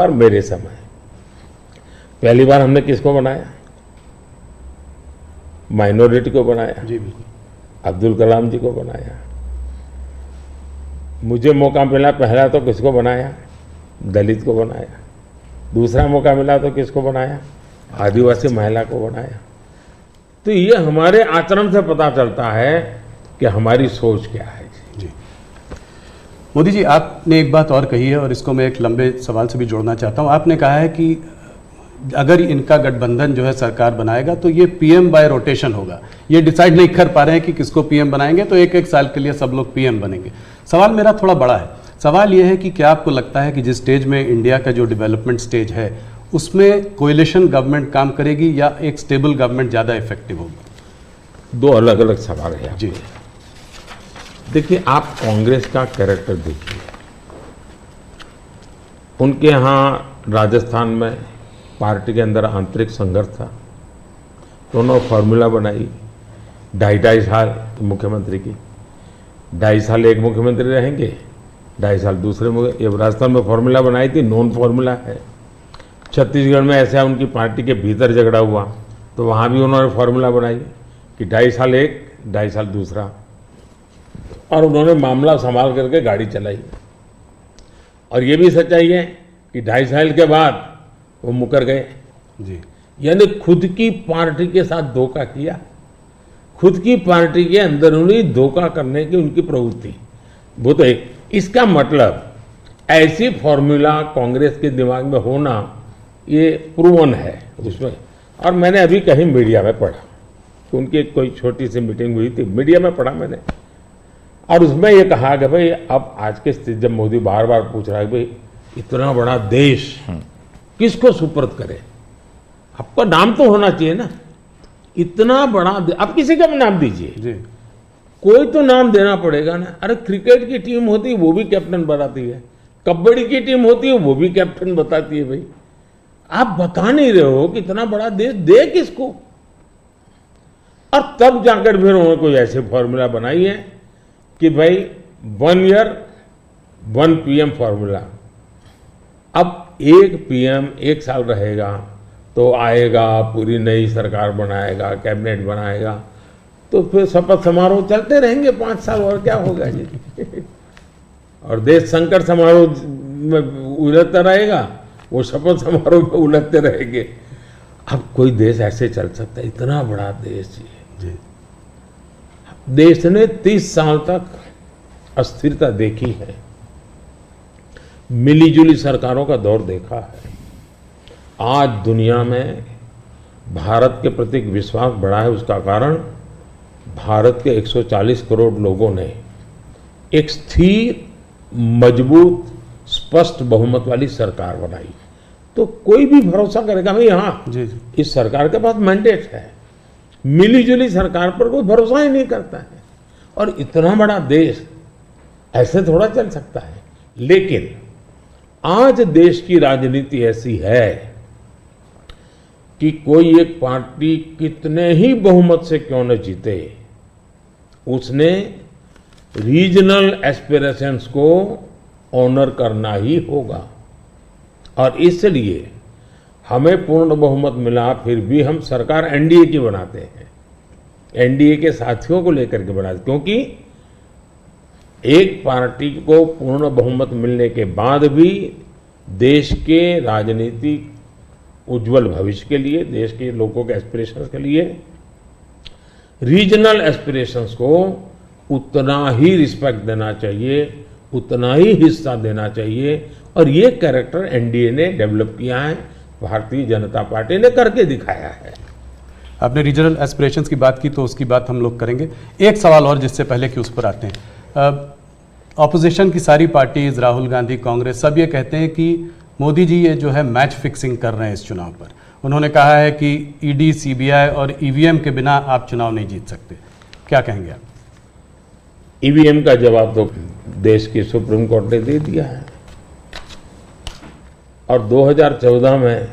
और मेरे समय पहली बार हमने किसको बनाया? माइनॉरिटी को बनाया, जी बिल्कुल। अब्दुल कलाम जी को बनाया। मुझे मौका मिला पहला तो किसको बनाया? दलित को बनाया। दूसरा मौका मिला तो किसको बनाया? आदिवासी महिला को बनाया। तो ये हमारे आचरण से पता चलता है कि हमारी सोच क्या है। जी मोदी जी, आपने एक बात और कही है और इसको मैं एक लंबे सवाल से भी जोड़ना चाहता हूं। आपने कहा है कि अगर इनका गठबंधन जो है सरकार बनाएगा तो ये पीएम बाय रोटेशन होगा। ये डिसाइड नहीं कर पा रहे हैं कि किसको पीएम बनाएंगे, तो एक एक साल के लिए सब लोग पीएम बनेंगे। सवाल मेरा थोड़ा बड़ा है। सवाल ये है कि क्या आपको लगता है कि जिस स्टेज में इंडिया का जो डेवलपमेंट स्टेज है उसमें कोएलिशन गवर्नमेंट काम करेगी या एक स्टेबल गवर्नमेंट ज़्यादा इफेक्टिव होगी? दो अलग अलग सवाल है जी। देखिए, आप कांग्रेस का कैरेक्टर देखिए। उनके यहाँ राजस्थान में पार्टी के अंदर आंतरिक संघर्ष था, तो उन्होंने फॉर्मूला बनाई 2.5 साल मुख्यमंत्री की। 2.5 साल एक मुख्यमंत्री रहेंगे, 2.5 साल दूसरे ये राजस्थान में फॉर्मूला बनाई थी, नॉन फॉर्मूला है। छत्तीसगढ़ में ऐसा उनकी पार्टी के भीतर झगड़ा हुआ तो वहाँ भी उन्होंने फॉर्मूला बनाई कि 2.5 साल एक, 2.5 साल दूसरा, और उन्होंने मामला संभाल करके गाड़ी चलाई। और ये भी सच्चाई है कि 2.5 साल के बाद वो मुकर गए। जी। यानी खुद की पार्टी के साथ धोखा किया, खुद की पार्टी के अंदरूनी धोखा करने की उनकी प्रवृत्ति, वो तो एक। इसका मतलब ऐसी फॉर्मूला कांग्रेस के दिमाग में होना ये प्रूवन है उसमें। और मैंने अभी कहीं मीडिया में पढ़ा, उनकी कोई छोटी सी मीटिंग हुई थी, मीडिया में पढ़ा मैंने, और उसमें ये कहा कि भाई अब आज के स्थिति जब मोदी बार बार पूछ रहा है कि भाई इतना बड़ा देश किसको सुपुर्द करे, आपका नाम तो होना चाहिए ना। इतना बड़ा आप किसी का भी नाम दीजिए जी। कोई तो नाम देना पड़ेगा ना। अरे क्रिकेट की टीम होती है वो भी कैप्टन बताती है, कबड्डी की टीम होती है वो भी कैप्टन बताती है। भाई आप बता नहीं रहे हो कि इतना बड़ा देश दे किसको। और तब जाकर फिर उन्होंने कोई ऐसे फॉर्मूला बनाई है कि भाई 1 ईयर 1 पीएम फॉर्मूला। अब एक पीएम 1 साल रहेगा तो आएगा, पूरी नई सरकार बनाएगा, कैबिनेट बनाएगा, तो फिर शपथ समारोह चलते रहेंगे 5 साल, और क्या होगा जी। और देश संकट समारोह में उलझता रहेगा, वो शपथ समारोह में उलझते रहेंगे। अब कोई देश ऐसे चल सकता है? इतना बड़ा देश जी। देश ने 30 साल तक अस्थिरता देखी है, मिलीजुली सरकारों का दौर देखा है। आज दुनिया में भारत के प्रति विश्वास बढ़ा है, उसका कारण भारत के 140 करोड़ लोगों ने एक स्थिर, मजबूत, स्पष्ट बहुमत वाली सरकार बनाई। तो कोई भी भरोसा करेगा भाई हाँ जी जी। इस सरकार के पास मैंडेट है। मिलीजुली सरकार पर कोई भरोसा ही नहीं करता है। और इतना बड़ा देश ऐसे थोड़ा चल सकता है। लेकिन आज देश की राजनीति ऐसी है कि कोई एक पार्टी कितने ही बहुमत से क्यों न जीते, उसने रीजनल एस्पिरेशंस को ऑनर करना ही होगा। और इसलिए हमें पूर्ण बहुमत मिला, फिर भी हम सरकार एनडीए की बनाते हैं, एनडीए के साथियों को लेकर के बनाते, क्योंकि एक पार्टी को पूर्ण बहुमत मिलने के बाद भी देश के राजनीतिक उज्जवल भविष्य के लिए, देश के लोगों के एस्पिरेशंस के लिए, रीजनल एस्पिरेशंस को उतना ही रिस्पेक्ट देना चाहिए, उतना ही हिस्सा देना चाहिए। और ये कैरेक्टर एनडीए ने डेवलप किया है, भारतीय जनता पार्टी ने करके दिखाया है। आपने रीजनल एस्पिरेशंस की बात की तो उसकी बात हम लोग करेंगे। एक सवाल और जिससे पहले कि उस पर आते हैं, ऑपोजिशन की सारी पार्टीज, राहुल गांधी, कांग्रेस, सब ये कहते हैं कि मोदी जी ये जो है मैच फिक्सिंग कर रहे हैं इस चुनाव पर। उन्होंने कहा है कि ईडी, सीबीआई और ईवीएम के बिना आप चुनाव नहीं जीत सकते। क्या कहेंगे आप? ईवीएम का जवाब तो देश की सुप्रीम कोर्ट ने दे दिया है। और 2014 में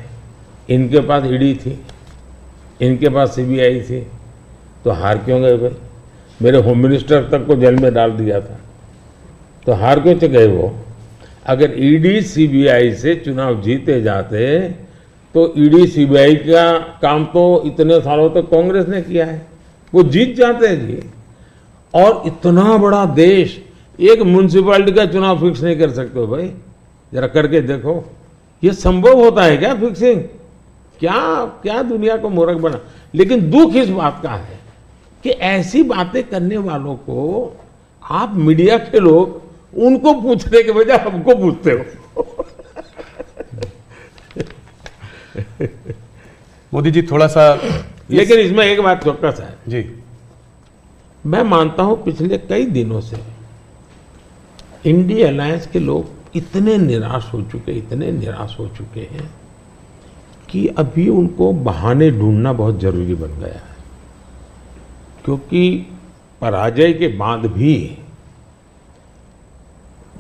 इनके पास ईडी थी, इनके पास सीबीआई थी, तो हार क्यों गए भाई? मेरे होम मिनिस्टर तक को जेल में डाल दिया था, तो हार क्यों गए वो? अगर ईडी सीबीआई से चुनाव जीते जाते तो ईडी सीबीआई का काम तो इतने सालों तक कांग्रेस ने किया है, वो जीत जाते हैं जी। और इतना बड़ा देश एक म्युनिसिपैलिटी का चुनाव फिक्स नहीं कर सकते हो भाई, जरा करके देखो, ये संभव होता है क्या फिक्सिंग? क्या क्या दुनिया को मूर्ख बना। लेकिन दुख इस बात का है कि ऐसी बातें करने वालों को आप मीडिया के लोग उनको पूछने के बजाय हमको पूछते हो। मोदी जी थोड़ा सा लेकिन इसमें एक बात चौकस है जी, मैं मानता हूं पिछले कई दिनों से इंडिया अलायंस के लोग इतने निराश हो चुके हैं कि अभी उनको बहाने ढूंढना बहुत जरूरी बन गया है, क्योंकि पराजय के बाद भी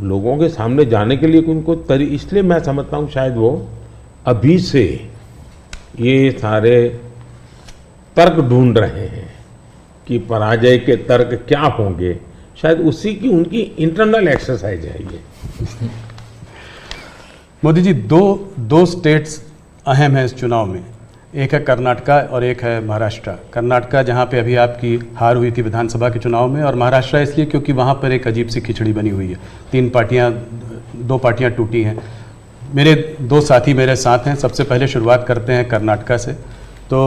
लोगों के सामने जाने के लिए उनको इसलिए मैं समझता हूं शायद वो अभी से ये सारे तर्क ढूंढ रहे हैं कि पराजय के तर्क क्या होंगे, शायद उसी की उनकी इंटरनल एक्सरसाइज है ये। मोदी जी दो स्टेट्स अहम है इस चुनाव में, एक है कर्नाटका और एक है महाराष्ट्र। कर्नाटका जहां पे अभी आपकी हार हुई थी विधानसभा के चुनाव में, और महाराष्ट्र इसलिए क्योंकि वहां पर एक अजीब सी खिचड़ी बनी हुई है, दो पार्टियां टूटी हैं। मेरे दो साथी मेरे साथ हैं, सबसे पहले शुरुआत करते हैं कर्नाटका से। तो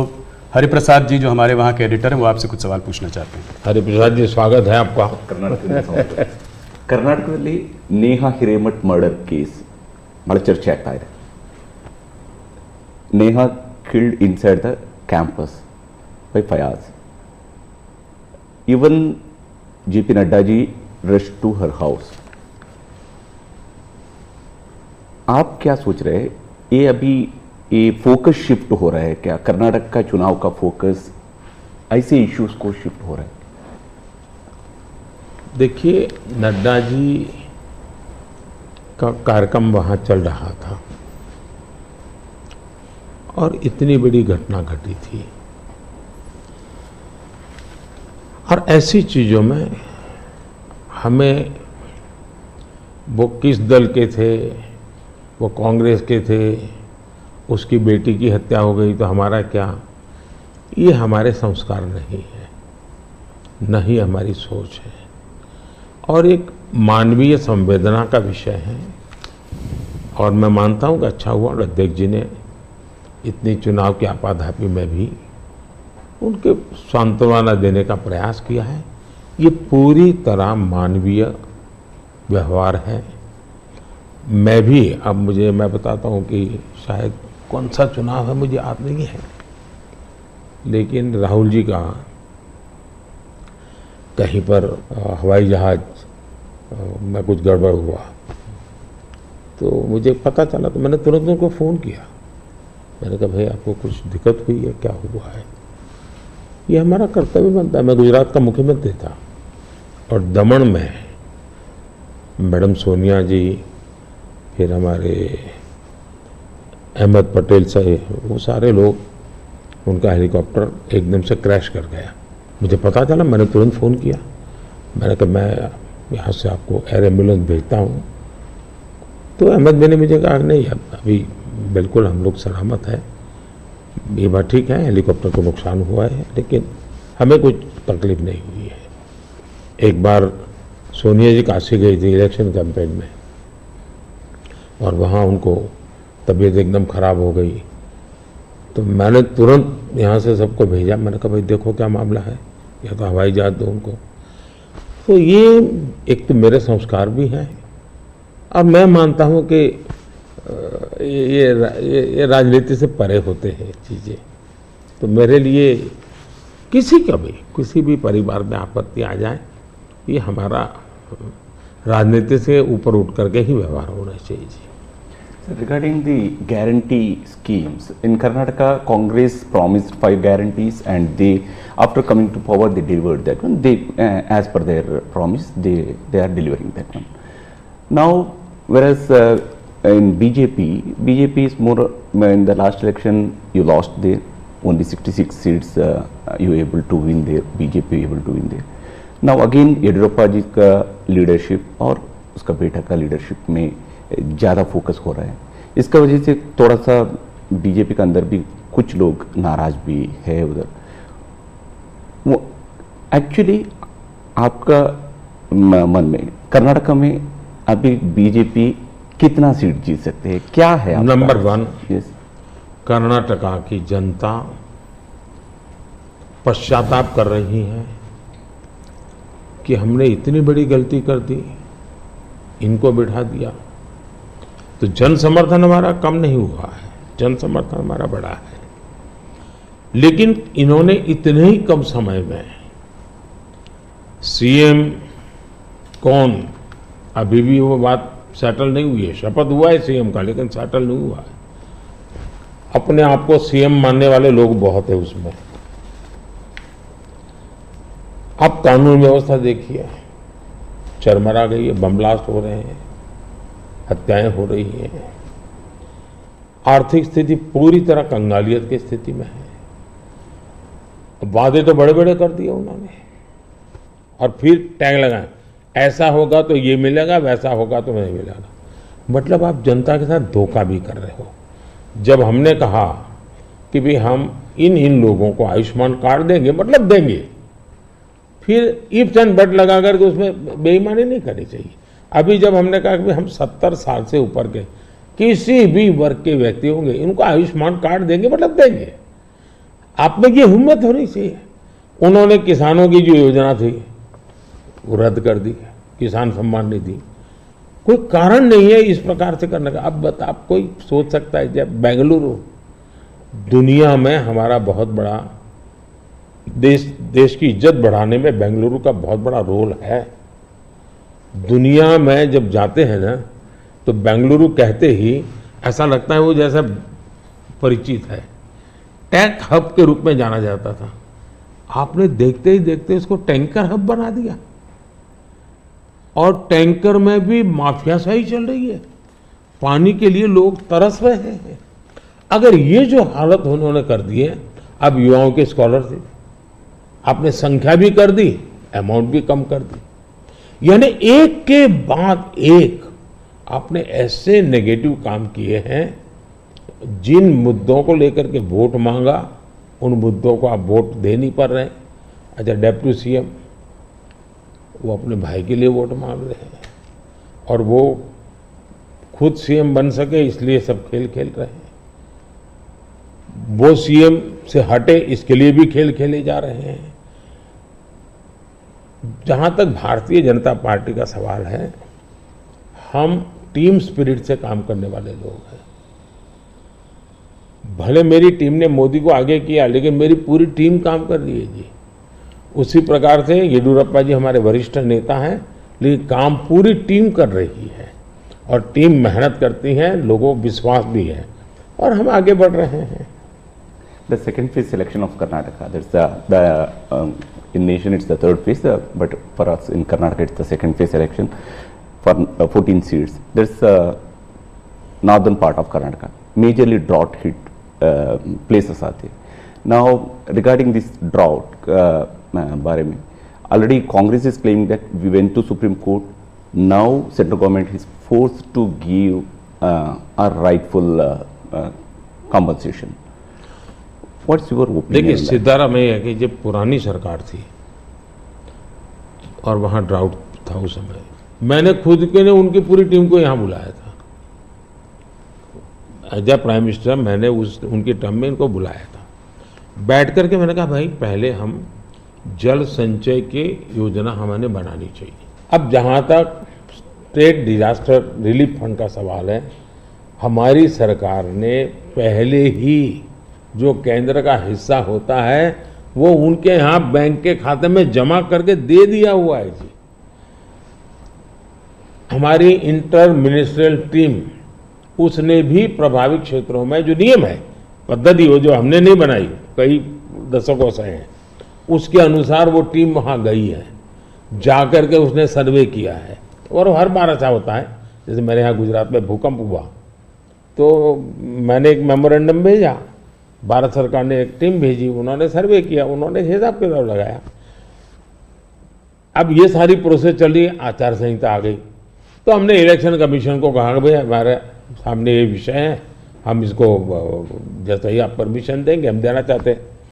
हरिप्रसाद जी जो हमारे वहाँ के एडिटर हैं वो आपसे कुछ सवाल पूछना चाहते हैं। हरिप्रसाद जी स्वागत है आपका। ಕರ್ನಾಟಕದಲ್ಲಿ ನೇಹಾ ಹಿರೇಮಠ್ ಮರ್ಡರ್ ಕೇಸ್ ಬಹಳ ಚರ್ಚೆ ಆಗ್ತಾ ಇದೆ. Neha killed inside the campus by Fayaz. Even JP Nadda ji rushed to her house. आप क्या सोच रहे हैं, ये अभी ये फोकस शिफ्ट हो रहा है क्या? कर्नाटक का चुनाव का फोकस ऐसे इश्यूज को शिफ्ट हो रहा है? देखिए, नड्डा जी का कार्यक्रम वहाँ चल रहा था और इतनी बड़ी घटना घटी थी, और ऐसी चीज़ों में हमें वो किस दल के थे, वो कांग्रेस के थे, उसकी बेटी की हत्या हो गई तो हमारा क्या, ये हमारे संस्कार नहीं है, न ही हमारी सोच है, और एक मानवीय संवेदना का विषय है। और मैं मानता हूँ कि अच्छा हुआ अध्यक्ष जी ने इतनी चुनाव की आपाधापी में भी उनके सांत्वना देने का प्रयास किया है। ये पूरी तरह मानवीय व्यवहार है। मैं भी अब मैं बताता हूँ कि शायद कौन सा चुनाव है मुझे याद नहीं है, लेकिन राहुल जी का कहीं पर हवाई जहाज में कुछ गड़बड़ हुआ तो मुझे पता चला, तो मैंने तुरंत उनको फ़ोन किया। मैंने कहा भाई आपको कुछ दिक्कत हुई है, क्या हुआ है? ये हमारा कर्तव्य बनता है। मैं गुजरात का मुख्यमंत्री था और दमन में मैडम सोनिया जी, फिर हमारे अहमद पटेल साहब, वो सारे लोग, उनका हेलीकॉप्टर एकदम से क्रैश कर गया। मुझे पता चला, मैंने तुरंत फ़ोन किया। मैंने कहा मैं यहाँ से आपको एयर एम्बुलेंस भेजता हूँ। तो अहमद भाई ने मुझे कहा नहीं, अभी बिल्कुल हम लोग सलामत है, ये बात ठीक है, हेलीकॉप्टर को नुकसान हुआ है लेकिन हमें कुछ तकलीफ नहीं हुई है। एक बार सोनिया जी काशी गई थी इलेक्शन कैंपेन में, और वहाँ उनको तबीयत एकदम ख़राब हो गई, तो मैंने तुरंत यहाँ से सबको भेजा। मैंने कहा भाई देखो क्या मामला है, या तो हवाई जहाज दो उनको। तो ये एक तो मेरे संस्कार भी हैं, और मैं मानता हूँ कि ये राजनीति से परे होते हैं चीज़ें। तो मेरे लिए किसी भी परिवार में आपत्ति आ जाए, ये हमारा राजनीति से ऊपर उठ करके ही व्यवहार होना चाहिए जी। Regarding the guarantee schemes, in Karnataka, Congress promised 5 guarantees, and they, after coming to power, they delivered that one. They, as per their promise, they are delivering that one. Now, whereas in BJP is more. In the last election, you lost there. Only 66 seats you were able to win there. BJP able to win there. Now again, Yediyurappa जी का leadership और उसका बेटा का leadership में ज़्यादा focus हो रहा है। इसका वजह से थोड़ा सा बीजेपी के अंदर भी कुछ लोग नाराज भी है उधर। वो एक्चुअली आपका मन में कर्नाटक में अभी बीजेपी कितना सीट जीत सकते हैं, क्या है आपका? नंबर 1, यस, कर्नाटका की जनता पश्चाताप कर रही है कि हमने इतनी बड़ी गलती कर दी, इनको बिठा दिया। तो जन समर्थन हमारा कम नहीं हुआ है, जन समर्थन हमारा बढ़ा है। लेकिन इन्होंने इतने ही कम समय में सीएम कौन, अभी भी वो बात सेटल नहीं हुई है। शपथ हुआ है सीएम का, लेकिन सेटल नहीं हुआ है। अपने आप को सीएम मानने वाले लोग बहुत है उसमें। अब कानून व्यवस्था देखिए, चरमरा गई है, बम ब्लास्ट हो रहे हैं, हत्याएं हो रही हैं, आर्थिक स्थिति पूरी तरह कंगालियत की स्थिति में है। वादे तो बड़े बड़े कर दिए उन्होंने, और फिर टैग लगाए, ऐसा होगा तो ये मिलेगा, वैसा होगा तो नहीं मिलेगा। मतलब आप जनता के साथ धोखा भी कर रहे हो। जब हमने कहा कि भाई हम इन लोगों को आयुष्मान कार्ड देंगे, मतलब देंगे, फिर इफ्स एंड बट लगा करके उसमें बेईमानी नहीं करनी चाहिए। अभी जब हमने कहा कि हम 70 साल से ऊपर के किसी भी वर्ग के व्यक्ति होंगे, इनको आयुष्मान कार्ड देंगे, मतलब देंगे। आप में ये हिम्मत होनी चाहिए। उन्होंने किसानों की जो योजना थी वो रद्द कर दी, किसान सम्मान निधि। कोई कारण नहीं है इस प्रकार से करने का। अब बता, आप कोई सोच सकता है जब बेंगलुरु दुनिया में हमारा बहुत बड़ा देश की इज्जत बढ़ाने में बेंगलुरु का बहुत बड़ा रोल है। दुनिया में जब जाते हैं ना, तो बेंगलुरु कहते ही ऐसा लगता है वो जैसा परिचित है। टेक हब के रूप में जाना जाता था, आपने देखते ही देखते इसको टैंकर हब बना दिया, और टैंकर में भी माफियाशाही चल रही है। पानी के लिए लोग तरस रहे हैं। अगर ये जो हालत उन्होंने कर दी है, अब युवाओं के स्कॉलरशिप आपने संख्या भी कर दी, अमाउंट भी कम कर दी। यानी एक के बाद एक आपने ऐसे नेगेटिव काम किए हैं। जिन मुद्दों को लेकर के वोट मांगा, उन मुद्दों को आप वोट दे नहीं पा रहे हैं। अच्छा, डेप्यूटी सीएम वो अपने भाई के लिए वोट मांग रहे हैं, और वो खुद सीएम बन सके इसलिए सब खेल खेल रहे हैं। वो सीएम से हटे इसके लिए भी खेल खेले जा रहे हैं। जहां तक भारतीय जनता पार्टी का सवाल है, हम टीम स्पिरिट से काम करने वाले लोग हैं। भले मेरी टीम ने मोदी को आगे किया, लेकिन मेरी पूरी टीम काम कर रही है जी। उसी प्रकार से येडियुरप्पा जी हमारे वरिष्ठ नेता हैं, लेकिन काम पूरी टीम कर रही है, और टीम मेहनत करती है, लोगों को विश्वास भी है, और हम आगे बढ़ रहे हैं। The second phase selection of Karnataka, that's in nation it's the third phase, but for us in Karnataka it's the second phase election for 14 seats. There's northern part of Karnataka, majorly drought hit places आते हैं. Now regarding this drought बारे में, already Congress is claiming that we went to Supreme Court. Now central government is forced to give a rightful compensation. What's your opinion? देखिए, सिद्धारा में है कि जब पुरानी सरकार थी और वहाँ ड्राउट था उस समय, मैंने खुद के ने उनकी पूरी टीम को यहाँ बुलाया था। एज ए प्राइम मिनिस्टर मैंने उनकी टर्म में इनको बुलाया था। बैठ करके मैंने कहा भाई पहले हम जल संचय की योजना हमें बनानी चाहिए। अब जहाँ तक स्टेट डिजास्टर रिलीफ फंड का सवाल है, हमारी सरकार ने पहले ही जो केंद्र का हिस्सा होता है वो उनके यहाँ बैंक के खाते में जमा करके दे दिया हुआ है जी। हमारी इंटर मिनिस्ट्रियल टीम उसने भी प्रभावित क्षेत्रों में जो नियम है, पद्धति वो जो हमने नहीं बनाई, कई दशकों से है, उसके अनुसार वो टीम वहाँ गई है, जा करके उसने सर्वे किया है। और हर बार ऐसा होता है, जैसे मेरे यहाँ गुजरात में भूकंप हुआ तो मैंने एक मेमोरेंडम भेजा, भारत सरकार ने एक टीम भेजी, उन्होंने सर्वे किया, उन्होंने हिसाब किताब लगाया। अब ये सारी प्रोसेस चल रही है, आचार संहिता आ गई, तो हमने इलेक्शन कमीशन को कहा कि भाई हमारे सामने ये विषय है, हम इसको जैसा ही आप परमिशन देंगे हम देना चाहते हैं।